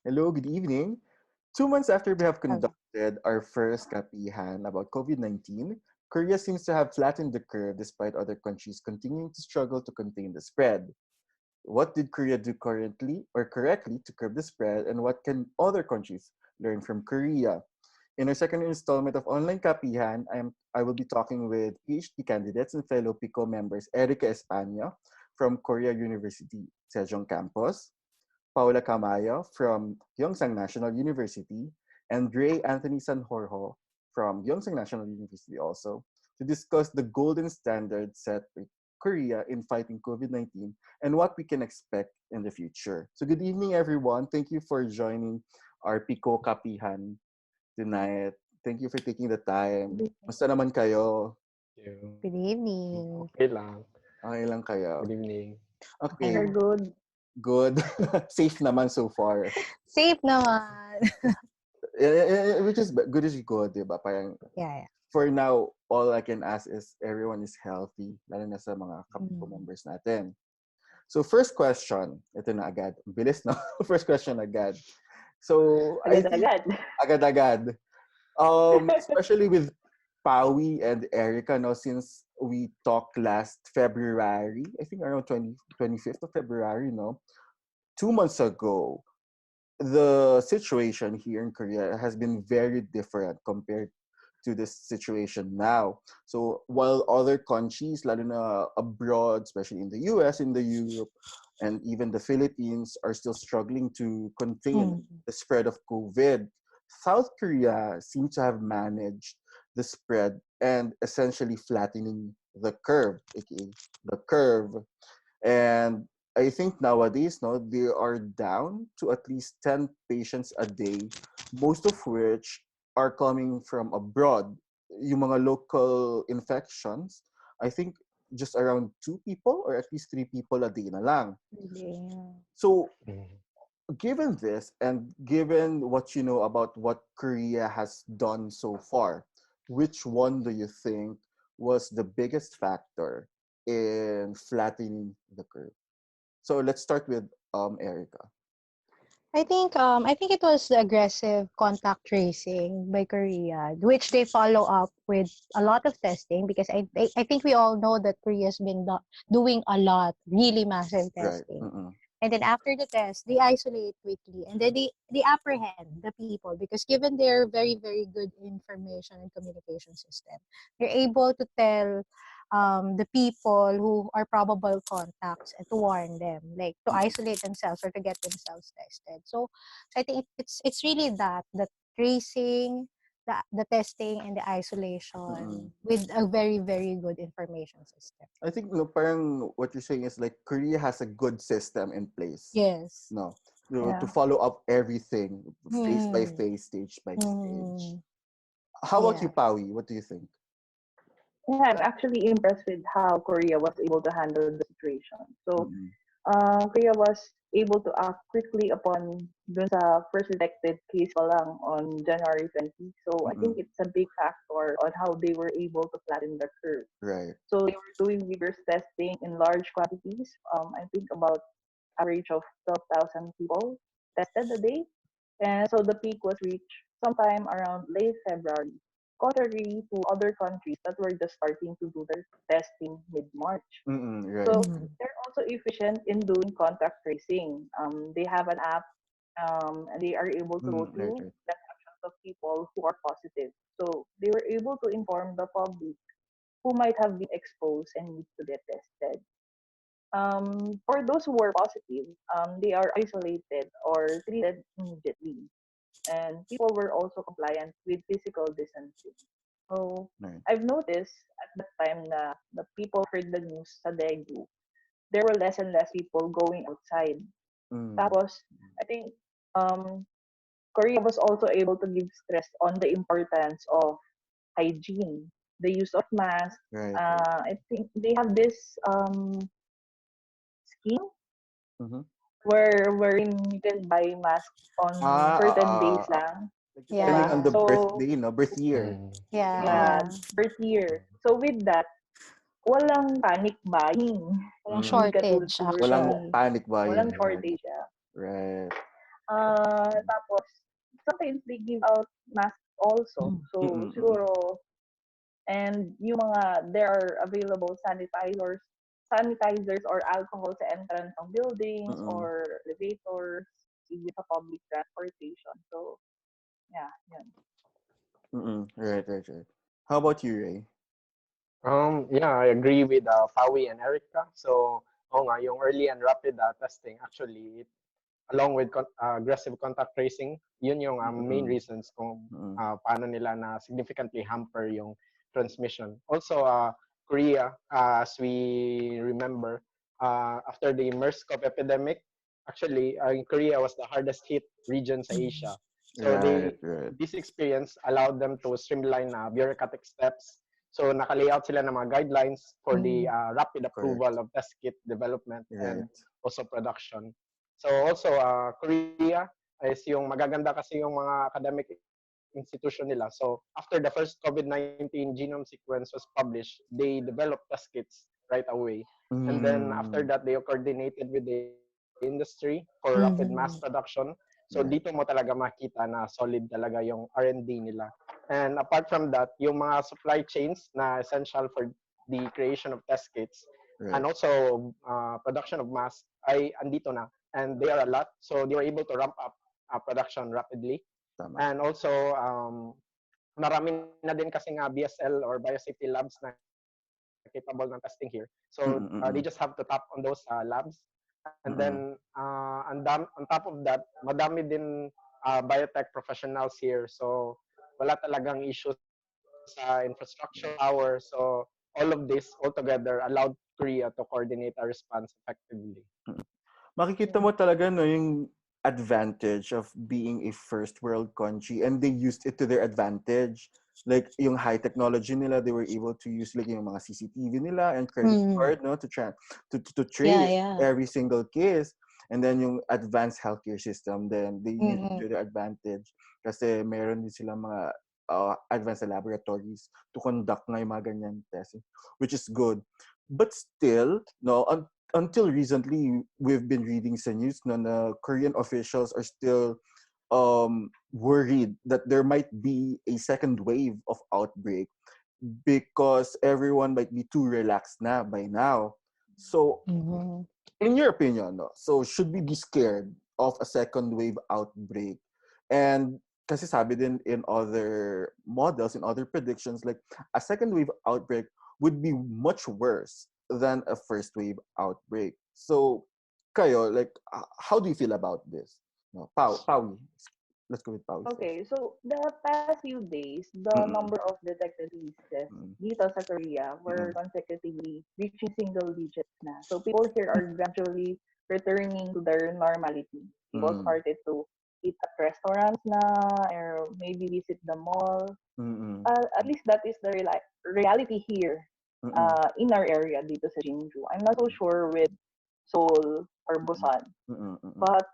Hello, good evening. 2 months after we have Um, conducted our first kapihan about COVID-19, Korea seems to have flattened the curve despite other countries continuing to struggle to contain the spread. What did Korea do currently or correctly to curb the spread, and what can other countries learn from Korea? In our second installment of Online Kapihan, I will be talking with PhD candidates and fellow PIKO members Erica Españo from Korea University Sejong Campus, Paula Cammayo from Gyeongsang National University, and Rey Anthony Sanjorjo from Gyeongsang National University also, to discuss the golden standard set by Korea in fighting COVID-19 and what we can expect in the future. So good evening, everyone. Thank you for joining our PIKO Kapihan tonight. Thank you for taking the time. Musta naman kayo? Yung Good evening. okay lang. Okay lang kayo? Good evening. Okay Okay, na. We're good. good. Safe naman so far. Safe naman. Which is good is good, di ba? Parang Yeah. for now, all I can ask is everyone is healthy, lalo na sa mga kapito Mm. members natin. So first question, ito na agad. Bilis na. First question agad. So I think Agad-agad. agad-agad. Especially with Pawi and Erica, no, since we talked last February, I think around 25th of February, no, 2 months ago, the situation here in Korea has been very different compared to this situation now. So while other countries, lalo na abroad, especially in the US, in the Europe, and even the Philippines, are still struggling to contain the spread of COVID, South Korea seems to have managed the spread and essentially flattening the curve, aka the curve. And I think nowadays, no, they are down to at least 10 patients a day, most of which are coming from abroad. Yung mga local infections, I think just around 2 people or at least 3 people a day na lang. Yeah. So Mm. given this and given what you know about what Korea has done so far, which one do you think was the biggest factor in flattening the curve? So let's start with Erica. I think it was the aggressive contact tracing by Korea, which they follow up with a lot of testing because I think we all know that Korea's been doing a lot, really massive Right. testing. Mm-mm. And then after the test, they isolate quickly and then they apprehend the people because given their very, very good information and communication system, they're able to tell the people who are probable contacts and to warn them, like to isolate themselves or to get themselves tested. So I think it's really that the tracing, the testing and the Mm-mm. isolation with a very, very good information system. I think no, parang what you're saying is like Korea has a good system in place. Yes. No, to Yeah. follow up everything phase by Mm. phase, stage by stage. Mm. How about you, Yeah. Pawi? What do you think? Yeah, I'm actually impressed with how Korea was able to handle the situation. So, Mm-mm. Korea was able to act quickly upon dun sa first detected case pa lang on January 20. So, I think Mm-mm. it's a big factor on how they were able to flatten the curve. Right. So, they were doing reverse testing in large quantities. I think about average of 12,000 people tested a day. And so the peak was reached sometime around late February, contrary to other countries that were just starting to do their testing mid-March. Mm-mm. Right. So Mm. they're also efficient in doing contact tracing. They have an app, and they are able to go Right. through Right. transactions of people who are positive. So they were able to inform the public who might have been exposed and need to get tested. For those who were positive, they are isolated or treated immediately. And people were also compliant with physical distancing. So Right. I've noticed at that time na the people heard the news sa Daegu, there were less and less people going outside. Mm. Tapos, I think um, Korea was also able to give stress on the importance of hygiene, the use of masks. Right. Right. I think they have this scheme Mm-hmm. wherein you can buy masks on Ah, certain days lang, like depending on diba? Yeah. the So birthday, no, birth year. Mm. Uh-uh. yeah, Yeah. birth year. So with that, walang panic buying. Walang Mm. Hindi katulad shortage siguro sa Walang actually. panic buying. walang Right. shortage. Right. Tapos, sometimes they give out masks also. So, siguro, and yung mga, there are available sanitizers or alcohol sa entrance ng buildings or elevators, even sa public transportation. So, yeah, yun. Right. How about you, Ray? Yeah, I agree with Fawi and Erica. So, yung early and rapid testing, actually, along with aggressive contact tracing, yun yung main reasons kung paano nila na significantly hamper yung transmission. Also, Korea, as we remember, after the MERS-CoV epidemic, actually, Korea was the hardest hit region sa Asia. So this experience allowed them to streamline bureaucratic steps. So naka-layout sila ng mga guidelines for the rapid approval of test kit development and also production. So also Korea is yung magaganda kasi yung mga academic institution nila. So after the first COVID-19 genome sequence was published, they developed test kits right away. And then after that, they coordinated with the industry for rapid mass production. So dito mo talaga makita na solid talaga yung R&D nila. And apart from that, yung mga supply chains na essential for the creation of test kits and also production of masks ay andito na. And they are a lot. So they were able to ramp up production rapidly. And also, marami na din kasi nga BSL or biosafety labs na capable ng testing here. So they just have to tap on those labs. And then, on top of that, madami din biotech professionals here. So, wala talagang issues sa infrastructure power. So, all of this altogether allowed Korea to coordinate a response effectively. Makikita mo talaga no, yung advantage of being a first world country, and they used it to their advantage. Like yung high technology nila, they were able to use like yung mga CCTV nila and credit card no to trace every single case. And then yung advanced healthcare system, then they use it to their advantage kasi meron din silang mga advanced laboratories to conduct nga yung mga ganyan testing, which is good. But still, no, until recently, we've been reading sa news no, na Korean officials are still worried that there might be a second wave of outbreak because everyone might be too relaxed na by now. So, in your opinion, no, so should we be scared of a second wave outbreak? And kasi sabi din in other models, in other predictions, like a second wave outbreak would be much worse than a first wave outbreak. So, kayo, like, how do you feel about this? No, Pau. Let's go with Pau. Okay, so the past few days, the number of detected cases dito sa Korea were consecutively reaching single digits na. So people here are gradually returning to their normality. People started to eat at restaurants na, or maybe visit the mall. At least that is the reality here in our area dito sa Jeonju. I'm not so sure with Seoul or Busan. But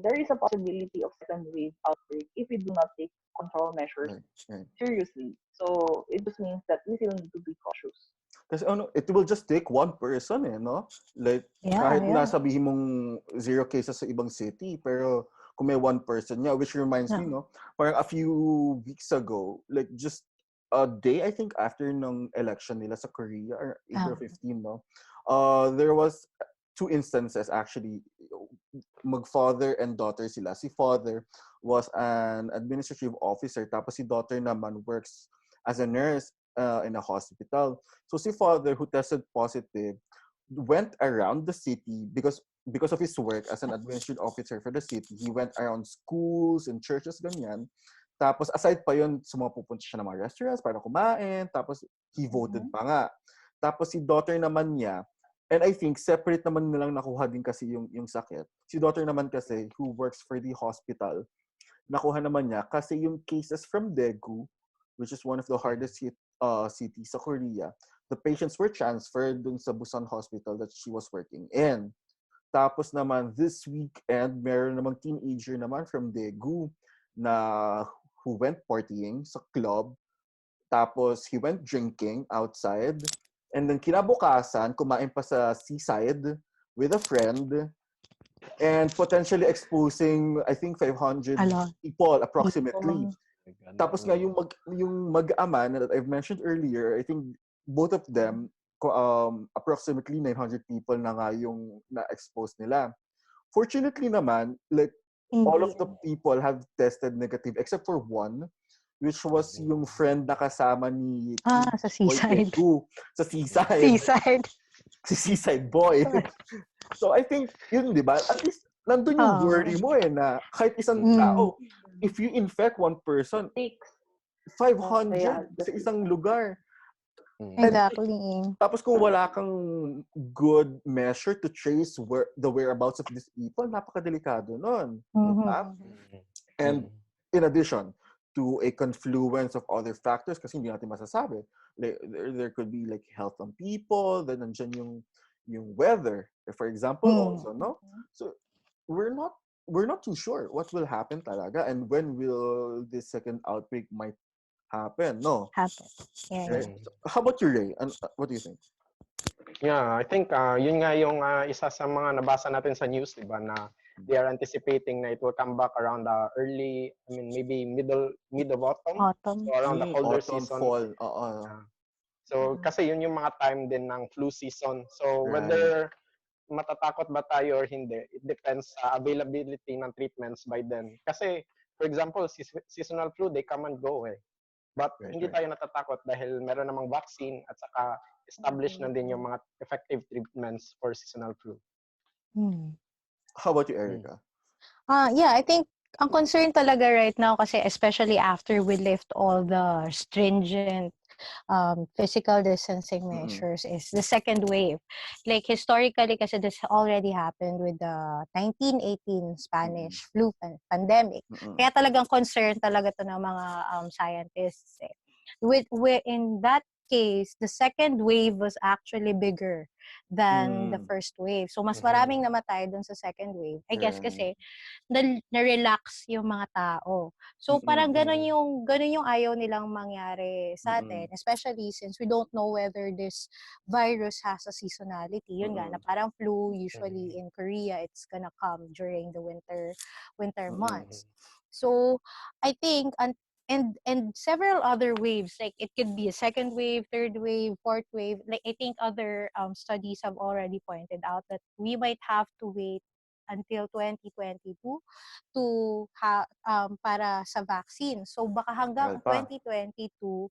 there is a possibility of second wave outbreak if we do not take control measures seriously. So it just means that we still need to be cautious. Kasi it will just take one person no? Like, kahit nasabihin mong 0 cases sa ibang city, pero kung may one person niya, which reminds me, no? Parang a few weeks ago, like just a day, I think, after ng election nila sa Korea, or April 15, no? There was 2 instances actually, mag-father and daughter sila. Si father was an administrative officer, tapos si daughter naman works as a nurse in a hospital. So si father who tested positive went around the city because of his work as an administrative officer for the city. He went around schools and churches, ganyan. Tapos aside pa yun, pupunta siya ng mga restaurants para kumain. Tapos he voted pa nga. Tapos si daughter naman niya, and I think separate naman nilang nakuha din kasi yung sakit. Si daughter naman kasi, who works for the hospital, nakuha naman niya kasi yung cases from Daegu, which is one of the hardest hit cities sa Korea, the patients were transferred dun sa Busan hospital that she was working in. Tapos naman, this weekend, meron namang teenager naman from Daegu na who went partying sa club. Tapos he went drinking outside. And then kinabukasan, kumain pa sa seaside with a friend. and potentially exposing, I think, 500 A lot. people approximately. People. Tapos nga yung mag-ama na that I've mentioned earlier, I think both of them, approximately 900 people na nga yung na-expose nila. Fortunately naman, like, all of the people have tested negative except for one, which was yung friend na kasama ni Sa seaside. Sa seaside. Seaside. Si seaside boy. So I think, yun, di ba? At least, nandun yung worry mo na kahit isang tao, if you infect one person, 500 sa isang lugar. Exactly. Tapos kung wala kang good measure to trace the whereabouts of these people, napakadelikado nun. Diba? And in addition to a confluence of other factors, kasi hindi natin masasabi, there could be like health on people, then nandiyan yung weather, for example, also, no? So we're not too sure what will happen talaga and when will this second outbreak might happen, no? Yeah. Right? So, how about you, Ray? And what do you think? Yeah, I think yun nga yung isa sa mga nabasa natin sa news, di ba, na they are anticipating na it will come back around early, maybe mid of autumn. So around the colder autumn, season. Fall. So kasi yun yung mga time din ng flu season. So whether matatakot ba tayo or hindi, it depends sa availability ng treatments by then. Kasi, for example, seasonal flu, they come and go But hindi tayo natatakot dahil meron namang vaccine at saka established na din yung mga effective treatments for seasonal flu. How about you, Erica? Yeah, I think ang concern talaga right now kasi especially after we lift all the stringent physical distancing measures is the second wave. Like historically kasi this already happened with the 1918 Spanish flu pandemic. Kaya talagang concern talaga to ng mga scientists. In that case, the second wave was actually bigger than the first wave. So mas maraming namatay dun sa second wave. I guess kasi na-relax yung mga tao. So parang ganun yung ayaw nilang mangyari sa atin, especially since we don't know whether this virus has a seasonality. Yun nga, na parang flu, usually in Korea, it's gonna come during the winter months. So I think and several other waves, like it could be a second wave, third wave, fourth wave. Like I think other studies have already pointed out that we might have to wait until 2022 to para sa vaccine. So baka hanggang 2022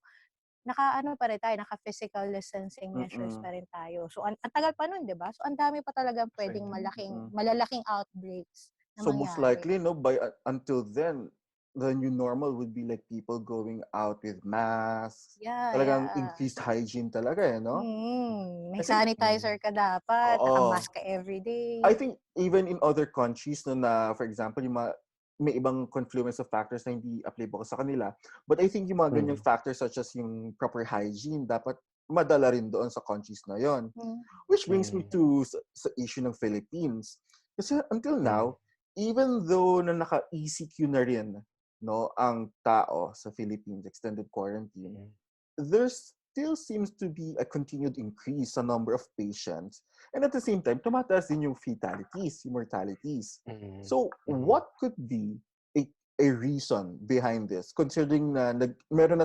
naka-physical distancing measures pa rin tayo. So ang tagal pa nun, 'di ba? So ang dami pa talagang pwedeng malalaking outbreaks na so mangyari. Most likely, no, until then, the new normal would be like people going out with masks. Talagang increased hygiene talaga, no? May sanitizer ka dapat, naka-mask ka everyday. I think even in other countries, no, na, for example, may ibang confluence of factors na hindi applicable sa kanila. But I think yung mga ganyang factors such as yung proper hygiene, dapat madala rin doon sa countries na yon. Which brings me to sa issue ng Philippines. Kasi until now, even though na naka-ECQ na rin, no, ang tao sa Philippines, extended quarantine, there still seems to be a continued increase sa number of patients. And at the same time, tumataas din yung fatalities, yung mortalities. So, what could be a reason behind this? Considering na meron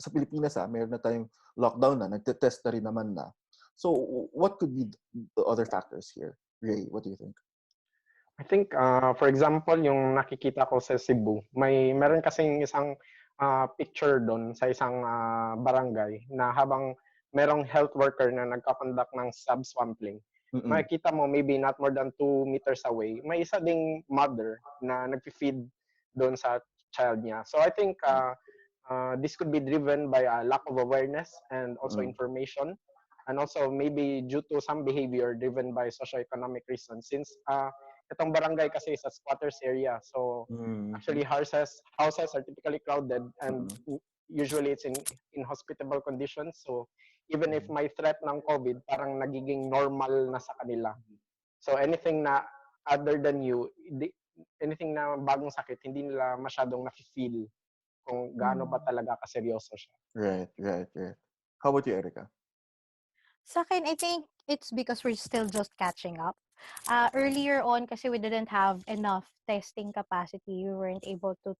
sa Pilipinas, meron na tayong lockdown na, nagtetest na rin naman na. So, what could be the other factors here? Ray, what do you think? I think, for example, yung nakikita ko sa Cebu, meron kasing isang picture doon sa isang barangay na habang merong health worker na nagkakonduct ng swampling, makikita mo maybe not more than 2 meters away, may isa ding mother na nagfi-feed doon sa child niya. So I think this could be driven by a lack of awareness and also information, and also maybe due to some behavior driven by socioeconomic reasons, since itong barangay kasi is a squatters area. So actually houses are typically crowded and usually it's in inhospitable conditions. So even if may threat ng COVID, parang nagiging normal na sa kanila. So anything na other than anything na bagong sakit, hindi nila masyadong nafe-feel kung gaano ba talaga kaseryoso siya. Right. How about you, Erica? Sa akin, I think it's because we're still just catching up. earlier on kasi we didn't have enough testing capacity. We weren't able to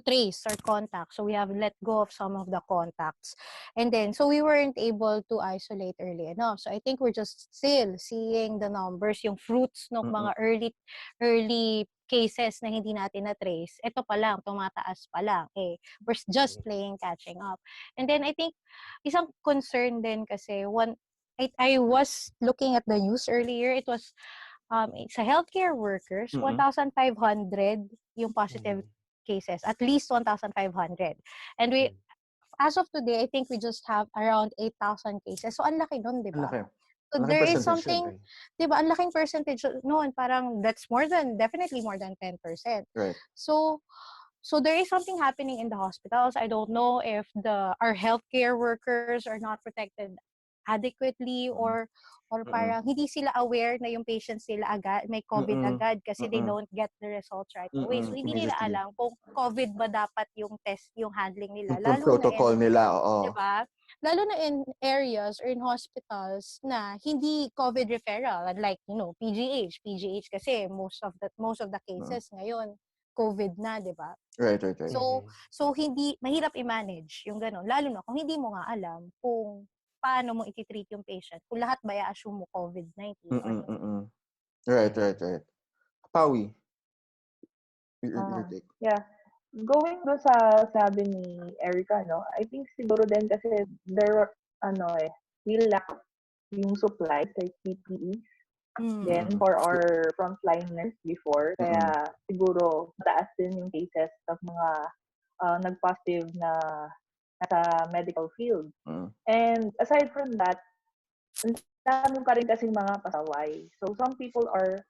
trace our contacts. So we have let go of some of the contacts. And then, so we weren't able to isolate early enough. So I think we're just still seeing the numbers, yung fruits ng mga early cases na hindi natin na-trace. Ito pa lang, tumataas pa lang. We're just playing catching up. And then I think, isang concern din kasi, I was looking at the news earlier. It was sa healthcare workers, 1,500 yung positive cases, at least 1,500. And we, as of today, I think we just have around 8,000 cases. So, ang laki nun, di ba? So, Malaking there is percentage something, yun. di ba, ang laking percentage noon, parang that's definitely more than 10%. Right. So there is something happening in the hospitals. I don't know if our healthcare workers are not protected adequately or parang hindi sila aware na yung patients nila agad may COVID agad kasi they don't get the results right away. So hindi nila alam kung COVID ba dapat yung test, yung handling nila. Yung protocol nila, oo. Diba? Lalo na in areas or in hospitals na hindi COVID referral, like, PGH kasi most of the cases ngayon COVID na, 'di ba? Right. So hindi mahirap i-manage yung gano'n, lalo na kung hindi mo nga alam kung paano mo i-treat yung patient. Kung lahat ba i-assume mo COVID-19 or no. Right. Pawi, your take. Yeah. Going do sa sabi ni Erica, no, I think siguro din kasi there we lack yung supplies like PPE. Then for our frontliners before, kaya siguro mataas din yung cases of mga nag-positive na nasa medical field. And aside from that, ang dami pa rin kasing mga pasaway. So some people are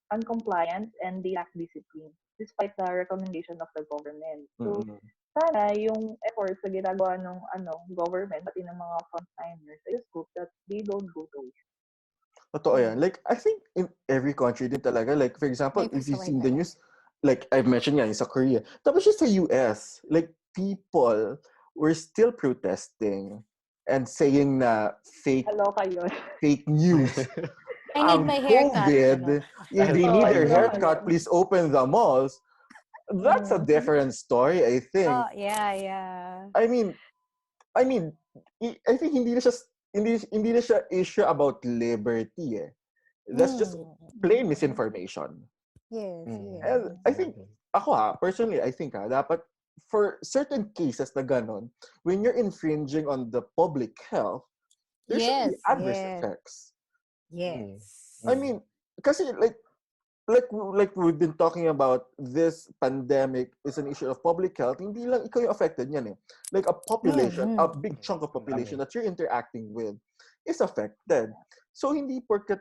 uncompliant and they lack discipline despite the recommendation of the government. So sana yung efforts na ginagawa ng government pati ng mga frontliners, I just hope that they don't go to waste. Totoo yan. Like, I think in every country din talaga, like, for example, if you've seen the news, like, I've mentioned yan, sa Korea. Tapos just sa US, like, people were still protesting and saying na fake news. I need my haircut. COVID, if they need their haircut, please open the malls. That's a different story, I think. Oh, yeah. I mean, I think hindi na siya issue about liberty eh. That's just plain misinformation. Yes. And I think, personally, I think dapat for certain cases na ganon, when you're infringing on the public health, there should be adverse effects. Yes. I mean, kasi like we've been talking about, this pandemic is an issue of public health. Hindi lang ikaw yung affected niyan eh. Like a population, a big chunk of population that you're interacting with is affected. So hindi porket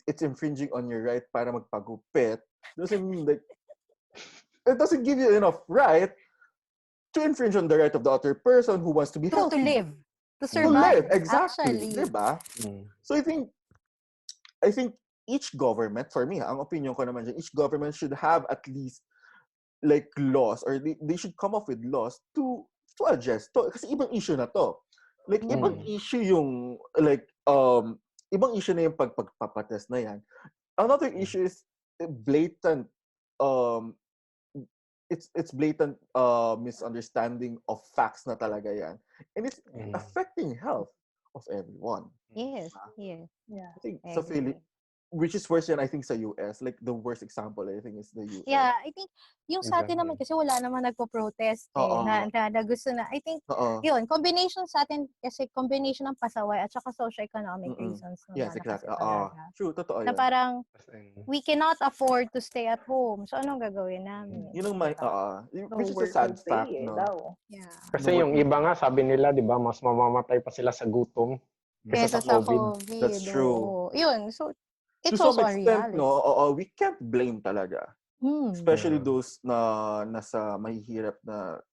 it's infringing on your right para magpagupit doesn't mean like it doesn't give you enough right to infringe on the right of the other person who wants to be healthy. To live. To survive. Exactly. Actually. Diba? So I think each government, for me, ang opinion ko naman dyan, each government should have at least like laws, or they should come up with laws to address to. Kasi ibang issue na to. Like ibang issue yung like ibang issue na yung pagpapatest na yan. Another issue is blatant it's blatant misunderstanding of facts na talaga yan. And it's affecting health of everyone. Yes. I think sa which is worse than I think sa US. Like the worst example I think is the US. Yeah, I think yung sa atin naman kasi wala naman nagpo-protest na gusto na. I think yun, combination sa atin kasi combination ng pasaway at saka socio-economic reasons naman. Yes, exactly. True, totoo na yan. Parang we cannot afford to stay at home. So anong gagawin namin? Yun ang which is a sad fact, no? Yeah. Kasi yung iba nga sabi nila, 'di ba, mas mamamatay pa sila sa gutom kaysa sa COVID. That's true. Yun, so it's to also some extent, we can't blame talaga. Especially those na nasa mahihirap na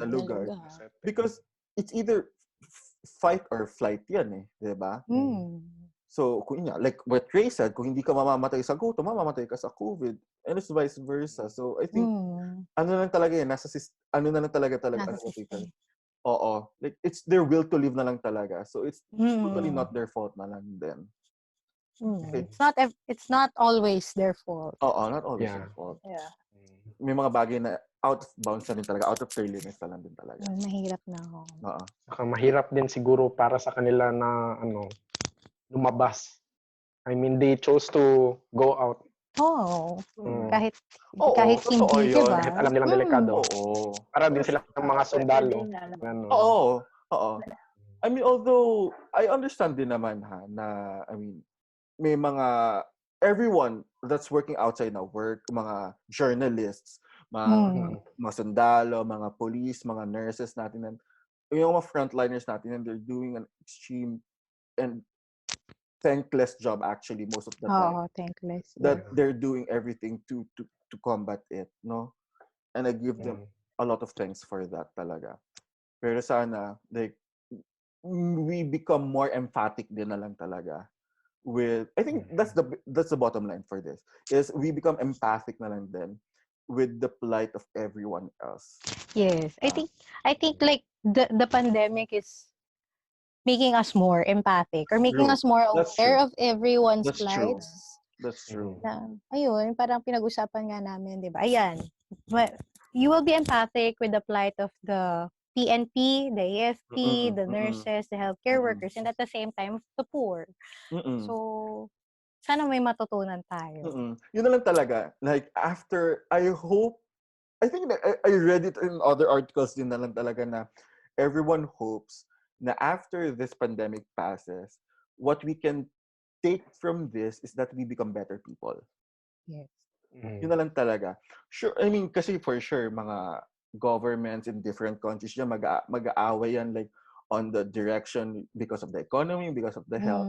lugar. Because it's either fight or flight yan eh, 'di ba? So, like what Rey said, kung hindi ka mamamatay sa gutom, mamamatay ka sa COVID. And it's vice versa. So, I think, ano na lang talaga yan, like, it's their will to live na lang talaga. So, it's totally not their fault na lang din. Okay. It's not always their fault. Oo, not always Yeah. their fault. Yeah. May mga bagay na out of bounds na din talaga, out of their limits na lang din talaga. Mahirap na ako. Oo. Saka mahirap din siguro para sa kanila na lumabas. I mean, they chose to go out. Oo. Kahit Oo, hindi, totoo yun. diba? Kahit alam nilang delikado. Oo. Para din sila ng mga sundalo. Oo. Oo. I mean, although, I understand din naman na, I mean, may mga, everyone that's working outside na work, mga journalists, mga sundalo, mga police, mga nurses natin, yung mga frontliners natin, and they're doing an extreme and thankless job actually most of the time. Thankless. That they're doing everything to combat it, no? And I give them a lot of thanks for that talaga. Pero sana, like, we become more emphatic din na lang talaga with, I think that's the bottom line for this, is we become empathic na lang din with the plight of everyone else. Yes. I think like the pandemic is making us more empathic or making us more aware of everyone's plights. That's true. Ayun, parang pinag-usapan nga namin, di ba? Ayan. You will be empathic with the plight of the PNP, the AFP, the nurses, the healthcare workers, and at the same time, the poor. So, sana may matutunan tayo. Yun na lang talaga. Like, after, I think that I read it in other articles din na lang talaga na everyone hopes na after this pandemic passes, what we can take from this is that we become better people. Yes. Yun na lang talaga. Sure, I mean, kasi for sure, mga governments in different countries dyan, mag-aaway yan, like, on the direction because of the economy, because of the health.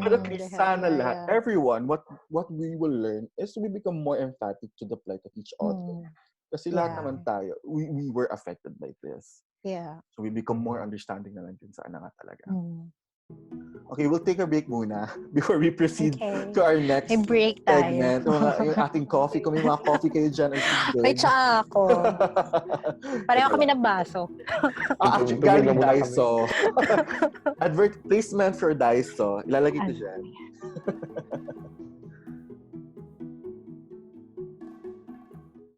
But at least sana lahat, everyone, what we will learn is we become more emphatic to the plight of each other. Kasi lahat naman tayo, we were affected by this. Yeah. So we become more understanding na lang din sana nga talaga. Okay, we'll take a break muna before we proceed to our next break segment. Yung ating coffee, kung may mga coffee kayo dyan, or tubig. Ay, tsaka ako. Pareho kami ng baso. Actually, galing Daiso. Advertisement for Daiso. Ilalagay ko dyan.